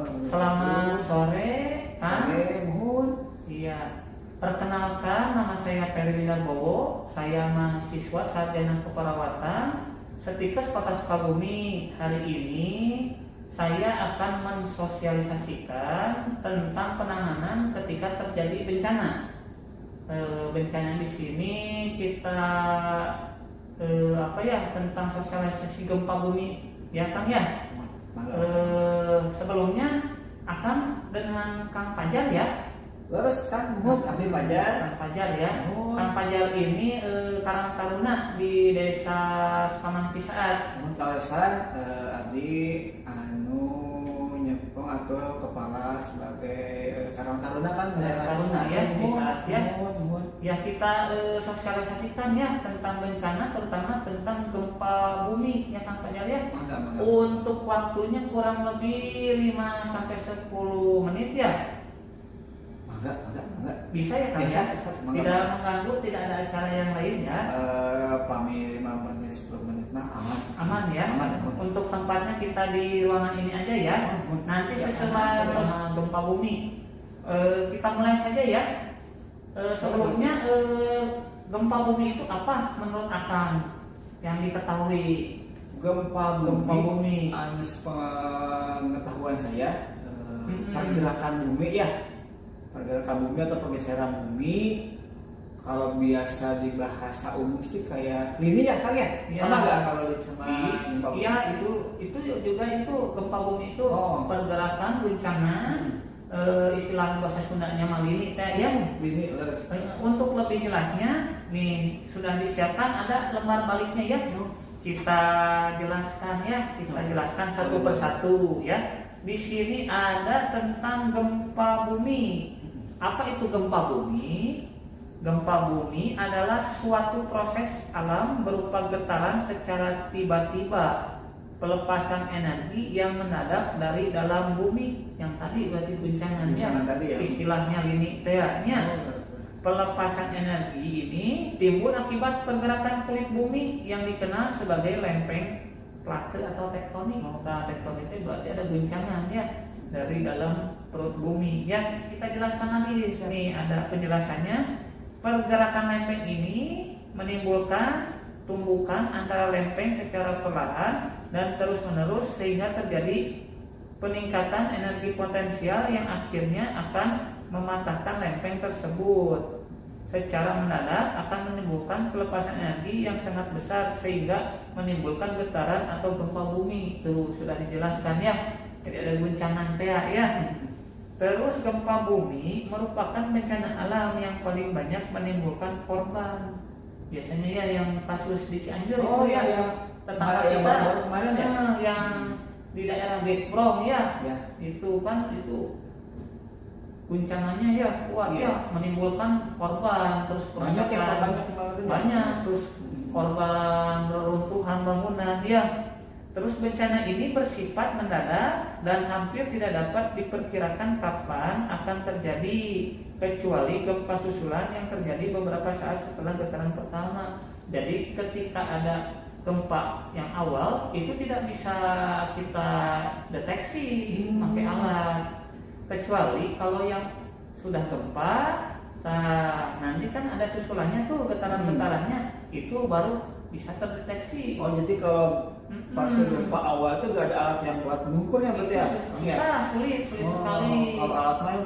Selamat sore, Kang. Sore, mohon. Iya. Perkenalkan, nama saya Ferry Widarbowo. Saya mahasiswa sarjana keperawatan Setikes Kota Sukabumi. Hari ini saya akan mensosialisasikan tentang penanganan ketika terjadi bencana. Bencana di sini kita tentang sosialisasi gempa bumi, ya Kang ya. Sebelumnya akan dengan Kang Fajar ya. Terus kan mohon abdi Fajar. Kang Fajar ya. Kang Fajar ini Karang Taruna di Desa Sukamang Cisaat. Mohon kalesan abdi nyepong atau kepala sebagai Karang Taruna kan Taruna ya di saat ya. Mohon. Ya kita sosialisasikan ya tentang bencana, terutama tentang gempa bumi ya Kang Fajar ya. Mangga. Untuk waktunya kurang lebih 5 sampai 10 menit ya. Mangga. Bisa ya Kang ya? Mangga. Tidak mengganggu, tidak ada acara yang lain ya. Pami 5 menit 10 menit mah aman. Aman ya. Aman. Untuk tempatnya kita di ruangan ini aja ya. Nanti sesuai sama gempa bumi. Kita mulai saja ya. Sebelumnya gempa bumi itu apa menurut Akang yang diketahui? Gempa bumi. Pengetahuan saya pergerakan bumi ya. Pergerakan bumi atau pergeseran bumi, kalau biasa di bahasa umum sih kayak lini ya Kang ya? Sama nggak kalau sama gempa bumi? Iya, itu juga itu gempa bumi itu pergerakan bencana. Istilah bahasa Sundanya mah lini teh ya. Lini. Untuk lebih jelasnya nih sudah disiapkan ada lembar baliknya ya. Kita jelaskan ya, satu persatu ya. Di sini ada tentang gempa bumi. Apa itu gempa bumi? Gempa bumi adalah suatu proses alam berupa getaran secara tiba-tiba, pelepasan energi yang mendadak dari dalam bumi. Yang tadi berarti guncangannya, ya. Istilahnya lini teanya. Pelepasan energi ini timbul akibat pergerakan kulit bumi yang dikenal sebagai lempeng plate atau tektonik. Nah, tektonik itu berarti ada guncangan ya dari dalam perut bumi. Ya, kita jelaskan lagi di sini ada penjelasannya. Pergerakan lempeng ini menimbulkan tumbukan antara lempeng secara perlahan dan terus-menerus sehingga terjadi peningkatan energi potensial yang akhirnya akan mematahkan lempeng tersebut. Secara mendadak akan menimbulkan pelepasan energi yang sangat besar sehingga menimbulkan getaran atau gempa bumi. Itu sudah dijelaskan ya. Jadi ada guncangan ya. Terus gempa bumi merupakan bencana alam yang paling banyak menimbulkan korban. Biasanya ya yang kasus di Cianjur itu ya, tetangga kita kemarin ya, yang di daerah Getbrong ya. Itu guncangannya ya kuat ya, menimbulkan korban, terus banyak terus korban reruntuhan bangunan ya. Terus bencana ini bersifat mendadak dan hampir tidak dapat diperkirakan kapan akan terjadi, kecuali gempa susulan yang terjadi beberapa saat setelah getaran pertama. Jadi ketika ada gempa yang awal itu tidak bisa kita deteksi pakai alat, kecuali kalau yang sudah gempa, nanti kan ada susulannya tuh, getaran-getarannya itu baru bisa terdeteksi. Jadi kalau pas gempa awal itu gak ada alat yang buat mengukurnya berarti ya? Sulit sekali. Kalau alatnya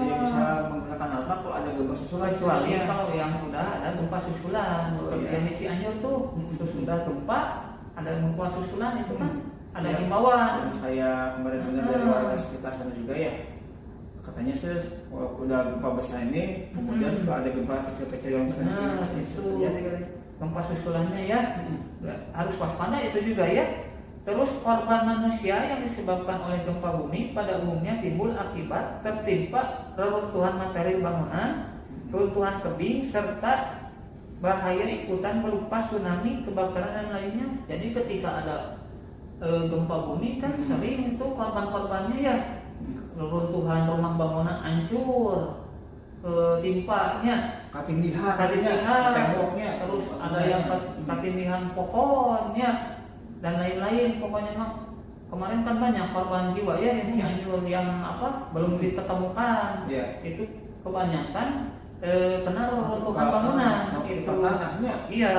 yang bisa menggunakan alat kalau ada gempa susulan. Kecuali kalau yang sudah ada gempa susulan, yang di Cianjur tuh, terus sudah gempa, ada gempa susulan itu kan ada himbauan. Saya kemarin dengar dari warga sekitar sana juga ya, katanya sih udah gempa besar ini, kemudian sudah ada gempa kecil-kecil yang terjadi. Gempa susulannya ya, harus waspada itu juga ya. Terus korban manusia yang disebabkan oleh gempa bumi pada umumnya timbul akibat tertimpa reruntuhan materi bangunan, runtuhan tebing, serta bahaya ikutan berupa tsunami, kebakaran dan lainnya. Jadi ketika ada gempa bumi kan sering itu korban-korbannya ya, reruntuhan rumah bangunan hancur, timpanya, ketindihan temboknya, terus ada yang ketindihan pohonnya dan lain-lain. Pokoknya mah kemarin kan banyak korban jiwa ya yang Cianjur yang belum diketemukan. Itu kebanyakan kena reruntuhan bangunan itu tanahnya. Iya.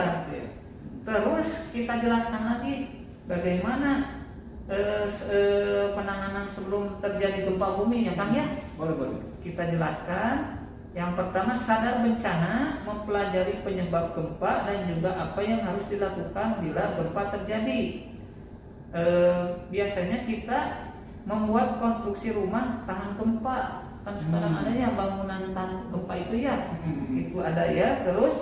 Terus kita jelaskan lagi bagaimana penanganan sebelum terjadi gempa bumi ya Kang ya. Boleh. Kita jelaskan. Yang pertama, sadar bencana, mempelajari penyebab gempa dan juga apa yang harus dilakukan bila gempa terjadi. Biasanya kita membuat konstruksi rumah tahan gempa. Kan sekarang ada ya bangunan tahan gempa itu ya. Itu ada ya. Terus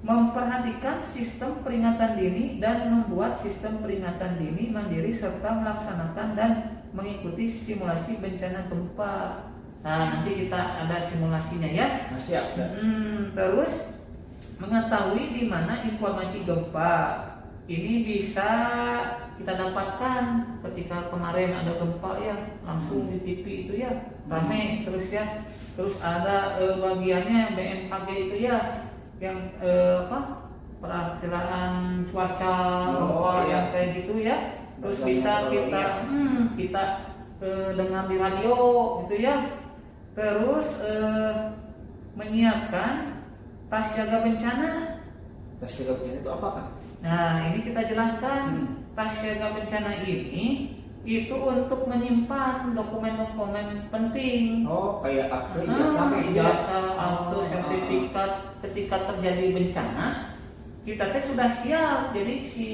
memperhatikan sistem peringatan dini dan membuat sistem peringatan dini mandiri serta melaksanakan dan mengikuti simulasi bencana gempa. Nah, nanti kita ada simulasinya ya. Siap. Terus mengetahui di mana informasi gempa ini bisa kita dapatkan ketika kemarin ada gempa ya, langsung di TV itu ya, rame terus ya. Terus ada bagiannya BMKG itu ya, yang perakiraan cuaca gempa yang kayak gitu ya. Terus bisa kita dengar di radio gitu ya. Terus menyiapkan tas siaga bencana. Tas siaga bencana itu apa Kang? Nah, ini kita jelaskan. Tas siaga bencana ini itu untuk menyimpan dokumen-dokumen penting. Kayak akte, ijazah, akte, sertifikat ketika terjadi bencana. Kita sudah siap. Jadi si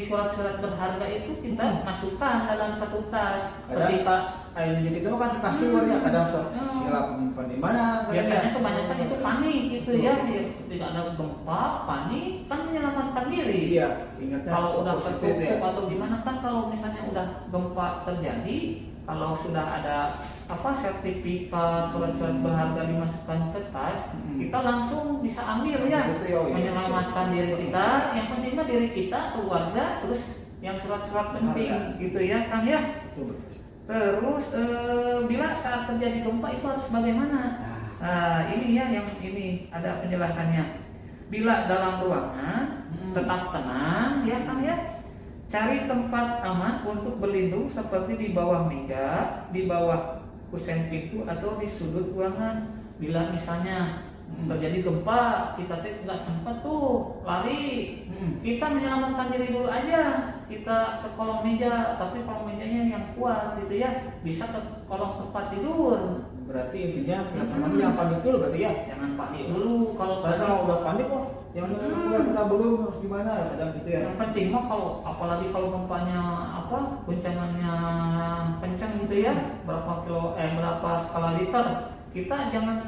surat-surat berharga itu kita masukkan dalam satu tas. Ketika ini kita kan dikasih ya, kadang sila penyimpan di mana? Biasanya kebanyakan itu panik gitu ya. Tidak ada gempa, panik kan menyelamatkan diri. Iya, ingatnya kalau udah tertutup ya. Atau gimana kan kalau misalnya udah gempa terjadi, kalau sudah ada sertifikat, surat-surat berharga dimasukkan ke tas, kita langsung bisa ambil ya, menyelamatkan diri kita. Yang penting mah diri kita, keluarga, terus yang surat-surat penting gitu ya Kang ya. Terus bila saat terjadi gempa itu harus bagaimana? Nah, ini ya yang ini ada penjelasannya. Bila dalam ruangan tetap tenang ya Kang ya. Cari tempat aman untuk berlindung seperti di bawah meja, di bawah kusen pintu atau di sudut ruangan. Bila misalnya terjadi gempa, kita nggak sempat tuh lari. Kita menyelamatkan diri dulu aja. Kita ke kolong meja, tapi kolong mejanya yang kuat gitu ya. Bisa ke kolong tempat tidur. Berarti intinya jangan panik dulu berarti ya. Jangan panik dulu. Kalau udah panik yang kita belum harus gimana kadang gitu ya. Yang penting mah apalagi kalau gempanya goncangannya kencang gitu ya, berapa skala liter, kita jangan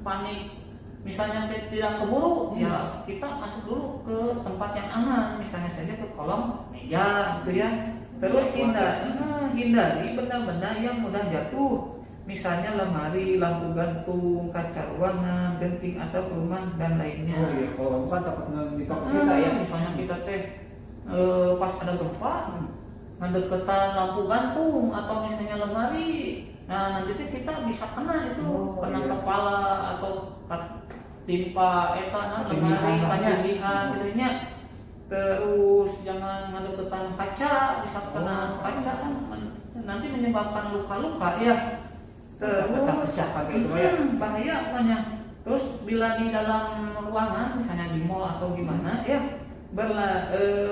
panik. Misalnya tidak keburu, ya kita masuk dulu ke tempat yang aman, misalnya saja ke kolong meja gitu ya. Terus hindari benda-benda yang mudah jatuh, misalnya lemari, lampu gantung, kaca ruangan, genting atau rumah dan lainnya. Kalau bukan takut ngedipak kita ya. Misalnya kita pas ada gempa, ngedeketan lampu gantung atau misalnya lemari, nah nanti kita bisa kena itu, kena kepala atau timpa lemari, kaca gitu nya. Terus jangan ngedeketan kaca, bisa kena kaca kan nanti menyebabkan luka-luka ya. Terus bahaya banyak. Terus bila di dalam ruangan misalnya di mall atau gimana ya,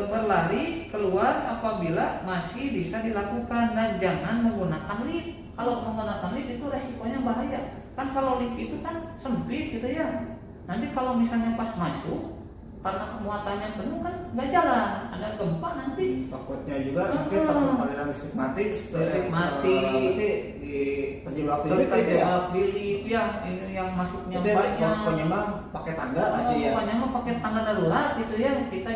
berlari keluar apabila masih bisa dilakukan dan jangan menggunakan lift. Kalau menggunakan lift itu resikonya bahaya. Kan kalau lift itu kan sempit gitu ya. Nanti kalau misalnya pas masuk karena muatannya penuh kan nggak jalan, ada gempa nanti. Takutnya juga mungkin takut aliran listrik mati, terjebak di lift ya. Ini yang masuknya banyak. Pokoknya mah pakai tangga aja ya. Pokoknya mah pakai tangga darurat gitu ya. Kita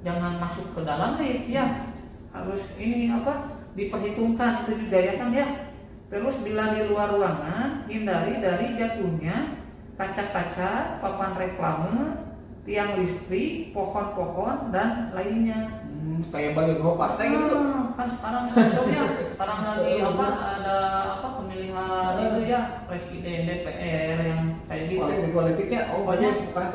jangan masuk ke dalam lift ya. Harus ini diperhitungkan itu juga ya kan ya. Terus bila di luar ruangan, hindari dari jatuhnya kaca-kaca, papan reklame, tiang listrik, pohon-pohon dan lainnya. Kayak baliho partai gitu. Kan sekarang contohnya sekarang lagi ada pemilihan itu ya presiden DPR yang kayak gitu. Politiknya banyak bukan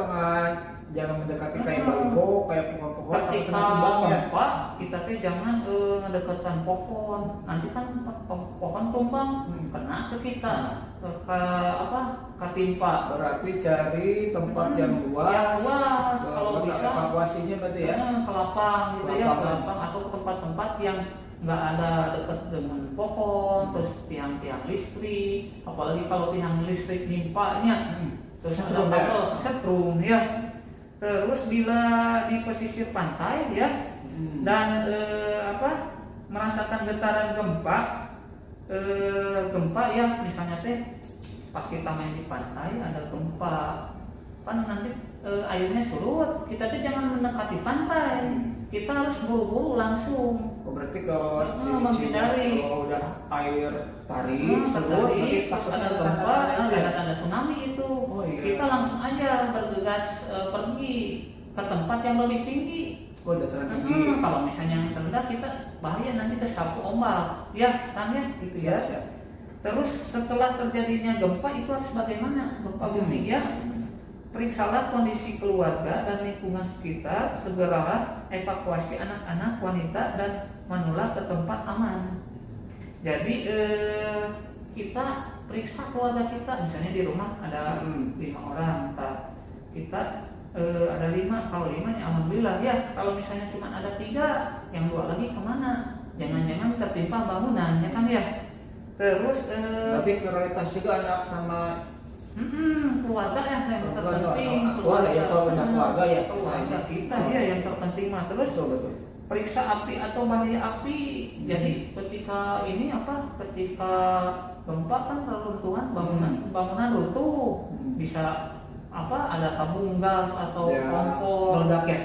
jangan mendekati kayak baliho, kayak pohon-pohon Ketika gempa kita teh jangan mendekatkan pohon, nanti kan pohon tumbang kena ke kita ketimpa. Berarti cari tempat yang luas, kalau bisa evakuasinya berarti ya ke lapang gitu ya, ke lapang atau ke tempat-tempat yang nggak ada dekat dengan pohon, terus tiang-tiang listrik, apalagi kalau tiang listrik nimpanya, terus ada kabel setrum ya. Terus bila di pesisir pantai ya dan merasakan getaran gempa ya, misalnya teh pas kita main di pantai ada gempa kan nanti airnya surut, kita tuh jangan mendekati pantai, kita harus buru-buru langsung. Berarti kalau menghindari kalau udah air tarik surut berarti pas ada gempa ada tsunami itu kita langsung aja bergegas pergi ke tempat yang lebih tinggi. Dataran tinggi. Kalau misalnya yang rendah kita bahaya nanti tersapu ombak ya kan ya gitu ya. Terus setelah terjadinya gempa itu harus bagaimana gempa bumi ya, periksalah kondisi keluarga dan lingkungan sekitar, segeralah evakuasi anak-anak, wanita dan manulah ke tempat aman. Jadi kita periksa keluarga kita, misalnya di rumah ada 5 orang, kita ada 5, kalau 5 ya alhamdulillah ya. Kalau misalnya cuma ada 3, yang 2 lagi kemana? Jangan-jangan tertimpa bangunan ya kan ya. Terus berarti prioritas juga anak sama keluarga yang terpenting. Keluarga kita ya yang terpenting mah. Terus betul. Periksa api atau bahaya api. Jadi ketika ketika gempa kan reruntuhan bangunan runtuh, bisa ada tabung gas atau kompor meledak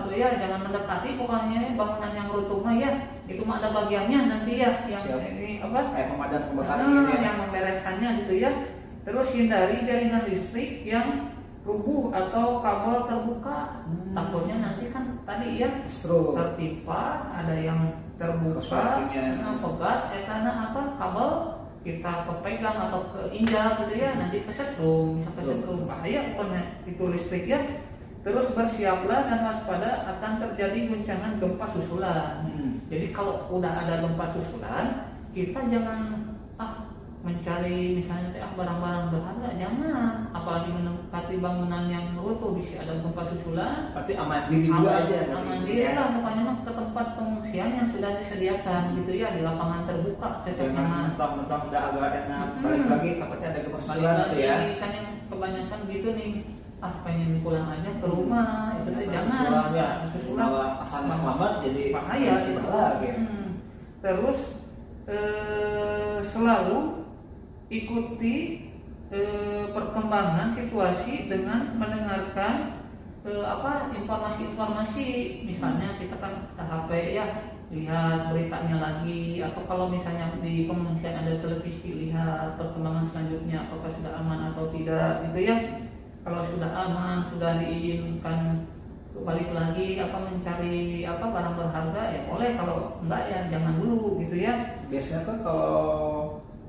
atau ya jangan mendekati pokoknya bangunan yang runtuh mah ya, itu mah ada bagiannya nanti ya yang ini pemadam kebakaran yang membereskannya gitu ya. Terus hindari jaringan listrik yang rubuh atau kabel terbuka, takutnya nanti kan tadi ya tertimpa, ada yang terbuka pegat karena kabel kita kepegang atau keinjak gitu ya, nanti kesetrum, bisa kesetrum, bahaya pokoknya itu listrik ya. Terus bersiaplah dan waspada akan terjadi guncangan gempa susulan. Jadi kalau udah ada gempa susulan, kita jangan mencari misalnya barang-barang berharga, jangan, apalagi mendekati bangunan yang runtuh bisa ada gempa susulan. Berarti aman diri juga aja. Aman diri lah, pokoknya mah ke tempat pengungsian yang sudah disediakan gitu ya, di lapangan terbuka tetap nyaman. Mentang-mentang udah agak enak balik lagi takutnya ada gempa susulan gitu ya. Kan yang kebanyakan gitu nih, pengen pulang aja ke rumah, itu jangan. Susulan asalnya selamat jadi bahaya gitu. Terus selalu ikuti perkembangan situasi dengan mendengarkan informasi-informasi. Misalnya kita kan HP ya, lihat beritanya lagi, atau kalau misalnya di pengungsian ada televisi, lihat perkembangan selanjutnya apakah sudah aman atau tidak gitu ya. Kalau sudah aman, sudah diizinkan balik lagi mencari barang berharga ya boleh, kalau enggak ya jangan dulu gitu ya. Biasanya kan kalau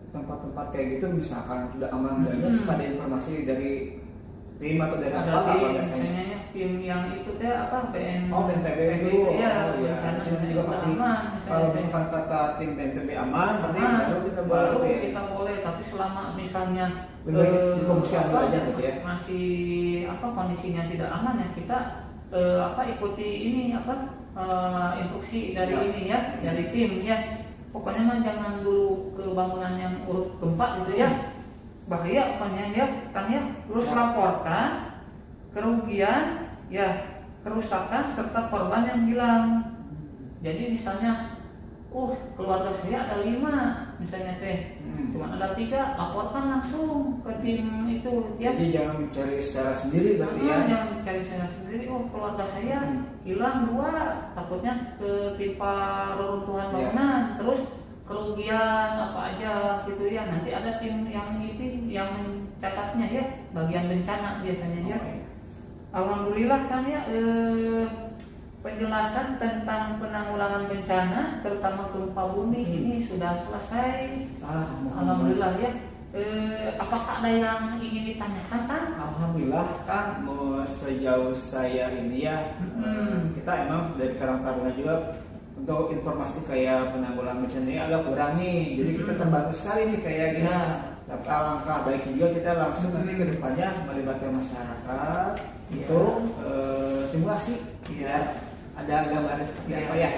tempat-tempat kayak gitu misalkan sudah aman dan suka ada informasi dari tim atau dari apa biasanya tim yang itu teh BNPB itu ya, kita juga pasti kalau misalkan kata tim BNPB aman berarti baru kita boleh, tapi selama misalnya di pengungsian aja gitu ya, masih kondisinya tidak aman ya, kita ikuti ini instruksi dari ini ya, dari tim ya. Pokoknya mah jangan dulu ke bangunan yang urut gempa gitu ya, bahaya pokoknya ya kan ya. Terus laporkan kerugian ya, kerusakan serta korban yang hilang. Jadi misalnya keluarga saya ada 5 misalnya cuma ada 3, laporkan langsung ke tim itu ya. Jadi jangan mencari secara sendiri berarti ya. Jangan mencari secara sendiri, keluarga saya hilang 2, takutnya ketimpa reruntuhan bangunan, terus kerugian apa aja gitu ya. Nanti ada tim yang mencatatnya ya, bagian bencana biasanya ya. Alhamdulillah kan ya, penjelasan tentang penanggulangan bencana terutama gempa bumi ini sudah selesai. Alhamdulillah ya. Apakah ada yang ingin ditanyakan kan? Alhamdulillah kan sejauh saya ini ya kita emang dari Karang Taruna juga untuk informasi kayak penanggulangan bencana ini agak kurang nih. Jadi kita terbantu sekali nih kayak gini. Tapi alangkah baiknya juga kita langsung nanti ke depannya melibatkan masyarakat untuk simulasi ya. Ada gambaran seperti apa ya?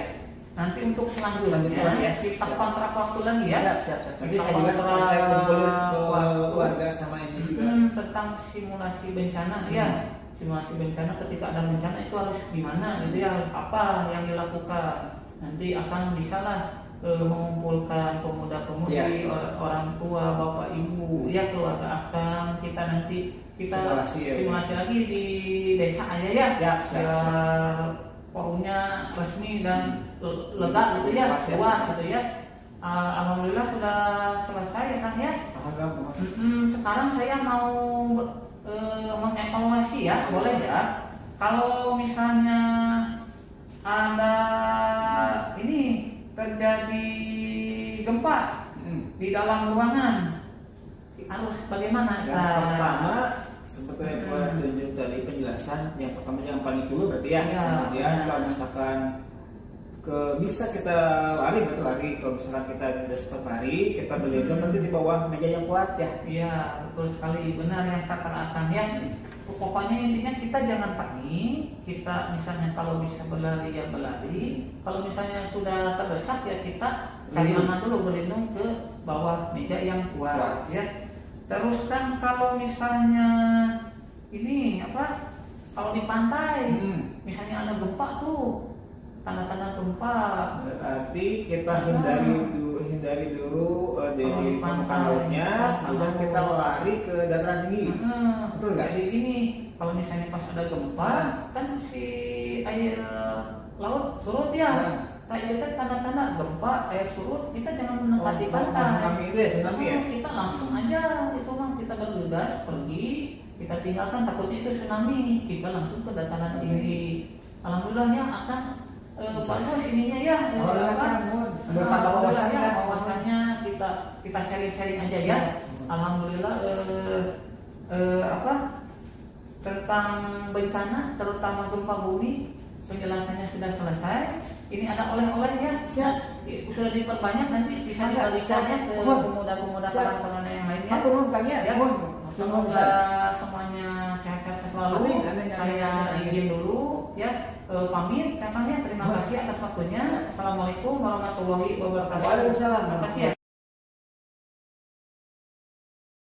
Nanti untuk selanjutnya kita kontrak waktu lagi ya. Siap. Nanti saya juga saya kumpulin keluarga sama ini juga tentang simulasi bencana ya. Simulasi bencana ketika ada bencana itu harus gimana gitu ya, harus apa yang dilakukan. Nanti akan bisalah mengumpulkan pemuda-pemudi, orang tua, bapak ibu, ya keluarga akan kita nanti simulasi lagi di desa aja ya. Siap. Forumnya resmi dan lega gitu ya, puas gitu ya. Alhamdulillah sudah selesai ya kan ya. Sekarang saya mau mengevaluasi ya, boleh ya. Kalau misalnya ada ini terjadi gempa di dalam ruangan, harus bagaimana? Yang pertama seperti yang Pak tunjuk tadi penjelasan, yang pertama jangan panik dulu berarti ya. Kemudian kalau misalkan bisa kita lari, betul lari. Kalau misalkan kita tidak sempat lari, kita berlindung berarti di bawah meja yang kuat ya. Iya, betul sekali, benar yang kata Akang ya. Pokoknya intinya kita jangan panik. Kita misalnya kalau bisa berlari ya berlari. Kalau misalnya sudah terdesak ya kita cari aman dulu, berlindung ke bawah meja yang kuat ya. Terus kan kalau misalnya ini apa? Kalau di pantai, misalnya ada gempa tuh, tanda-tanda gempa. Berarti kita hindari dulu dari permukaan lautnya, kemudian kita lari ke dataran tinggi. Betul nggak? Jadi ini kalau misalnya pas ada gempa, kan si air laut surut ya. Itu tanda-tanda gempa, air surut, kita jangan mendekati pantai. Kita langsung aja itu mah kita bergegas pergi, kita tinggalkan, takutnya itu tsunami, kita langsung ke dataran tinggi. Alhamdulillahnya akan bagus ininya ya. Wawasannya kita sharing aja ya. Alhamdulillah tentang bencana terutama gempa bumi penjelasannya sudah selesai. Ini ada oleh-oleh ya. Siap. Sudah diperbanyak, nanti bisa dibalikannya ke pemuda-pemuda kawan-kawan yang lainnya. Semoga semuanya sehat-sehat selalu. Saya izin dulu ya. Pamit, terima kasih atas waktunya. Assalamualaikum warahmatullahi wabarakatuh. Waalaikumsalam. Terima kasih ya.